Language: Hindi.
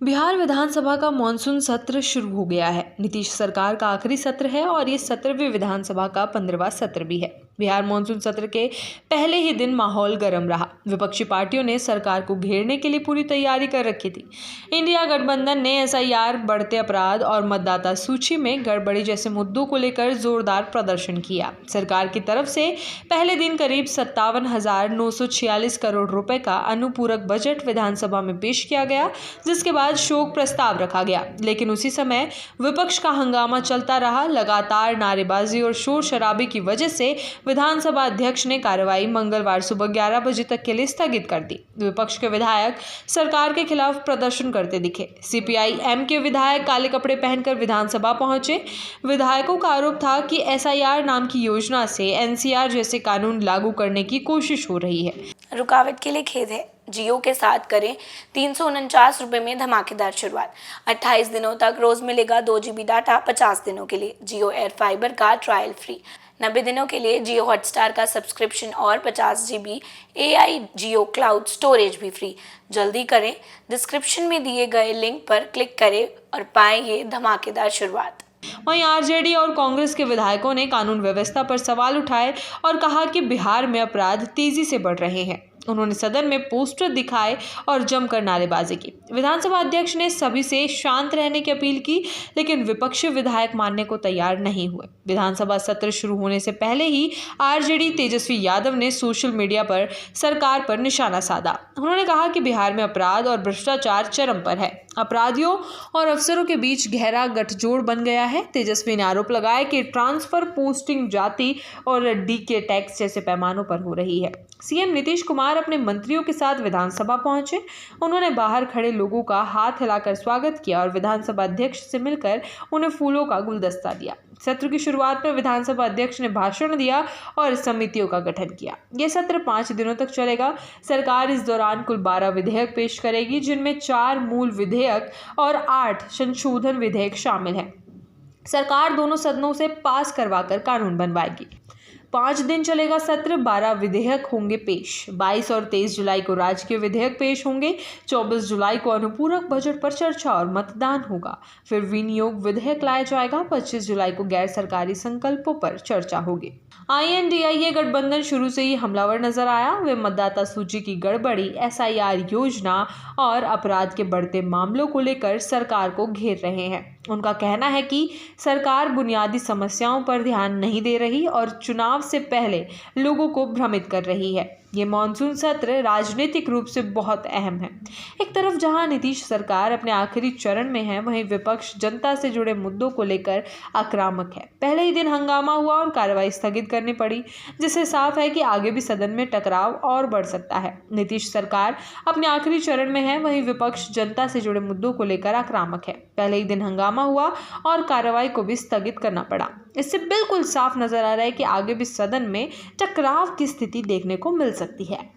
बिहार विधानसभा का मॉनसून सत्र शुरू हो गया है। नीतीश सरकार का आखिरी सत्र है और ये 17वीं विधानसभा का 15वां सत्र भी है। बिहार मॉनसून सत्र के पहले ही दिन माहौल गर्म रहा। विपक्षी पार्टियों ने सरकार को घेरने के लिए पूरी तैयारी कर रखी थी। इंडिया गठबंधन ने एसआईआर, बढ़ते अपराध और मतदाता सूची में गड़बड़ी जैसे मुद्दों को लेकर जोरदार प्रदर्शन किया। सरकार की तरफ से पहले दिन करीब 57,946 करोड़ रुपए का अनुपूरक बजट विधानसभा में पेश किया गया, जिसके बाद शोक प्रस्ताव रखा गया। लेकिन उसी समय विपक्ष का हंगामा चलता रहा। लगातार नारेबाजी और शोर शराबे की वजह से विधानसभा अध्यक्ष ने कार्यवाही मंगलवार सुबह 11 बजे तक के लिए स्थगित कर दी। विपक्ष के विधायक सरकार के खिलाफ प्रदर्शन करते दिखे। सीपीआई-एम के विधायक काले कपड़े पहनकर विधानसभा पहुंचे। विधायकों का आरोप था कि एसआईआर नाम की योजना से एनसीआर जैसे कानून लागू करने की कोशिश हो रही है। रुकावट के लिए खेद है। जियो के साथ करें 349 रुपये में धमाकेदार शुरुआत। 28 दिनों तक रोज मिलेगा 2 GB डाटा 50 दिनों के लिए। जियो एयर फाइबर का ट्रायल फ्री। 90 दिनों के लिए जियो हॉटस्टार का सब्सक्रिप्शन और 50 GB AI जियो क्लाउड स्टोरेज भी फ्री। जल्दी करें, डिस्क्रिप्शन में दिए गए लिंक पर क्लिक करें और पाएं ये धमाकेदार शुरुआत। वहीं आरजेडी और कांग्रेस के विधायकों ने कानून व्यवस्था पर सवाल उठाए और कहा कि बिहार में अपराध तेजी से बढ़ रहे हैं। उन्होंने सदन में पोस्टर दिखाए और जमकर नारेबाजी की। विधानसभा अध्यक्ष ने सभी से शांत रहने की अपील की, लेकिन विपक्षी विधायक मानने को तैयार नहीं हुए। विधानसभा सत्र शुरू होने से पहले ही आरजेडी तेजस्वी यादव ने सोशल मीडिया पर सरकार पर निशाना साधा। उन्होंने कहा कि बिहार में अपराध और भ्रष्टाचार चरम पर है। अपराधियों और अफसरों के बीच गहरा गठजोड़ बन गया है। तेजस्वी ने आरोप लगाया कि ट्रांसफर, पोस्टिंग, जाति और डीके टैक्स जैसे पैमानों पर हो रही है। सीएम नीतीश कुमार अपने मंत्रियों के साथ विधानसभा पहुंचे। उन्होंने बाहर खड़े लोगों का हाथ हिलाकर स्वागत किया और विधानसभा अध्यक्ष से मिलकर उन्हें फूलों का गुलदस्ता दिया। सत्र की शुरुआत में विधानसभा अध्यक्ष ने भाषण दिया और समितियों का गठन किया। यह सत्र 5 दिनों तक चलेगा। सरकार इस दौरान कुल 12 विधेयक पेश करेगी, जिनमें 4 मूल विधेयक और 8 संशोधन विधेयक शामिल हैं। सरकार दोनों सदनों से पास करवाकर कानून बनवाएगी। 5 दिन चलेगा सत्र। 12 विधेयक होंगे पेश। 22 और 23 जुलाई को राजकीय विधेयक पेश होंगे। 24 जुलाई को अनुपूरक बजट पर चर्चा और मतदान होगा। फिर विनियोग विधेयक लाया जाएगा। 25 जुलाई को गैर सरकारी संकल्पों पर चर्चा होगी। INDIA गठबंधन शुरू से ही हमलावर नजर आया। वे मतदाता सूची की गड़बड़ी, एसआईआर योजना और अपराध के बढ़ते मामलों को लेकर सरकार को घेर रहे हैं। उनका कहना है कि सरकार बुनियादी समस्याओं पर ध्यान नहीं दे रही और चुनाव से पहले लोगों को भ्रमित कर रही है। ये मॉनसून सत्र राजनीतिक रूप से बहुत अहम है। एक तरफ जहां नीतीश सरकार अपने आखिरी चरण में है, वहीं विपक्ष जनता से जुड़े मुद्दों को लेकर आक्रामक है। पहले ही दिन हंगामा हुआ और कार्रवाई स्थगित करनी पड़ी, जिससे साफ है कि आगे भी सदन में टकराव और बढ़ सकता है। नीतीश सरकार अपने आखिरी चरण में है, वहीं विपक्ष जनता से जुड़े मुद्दों को लेकर आक्रामक है। पहले ही दिन हंगामा हुआ और कार्रवाई को भी स्थगित करना पड़ा। इससे बिल्कुल साफ नजर आ रहा है कि आगे भी सदन में टकराव की स्थिति देखने को मिल सकती है।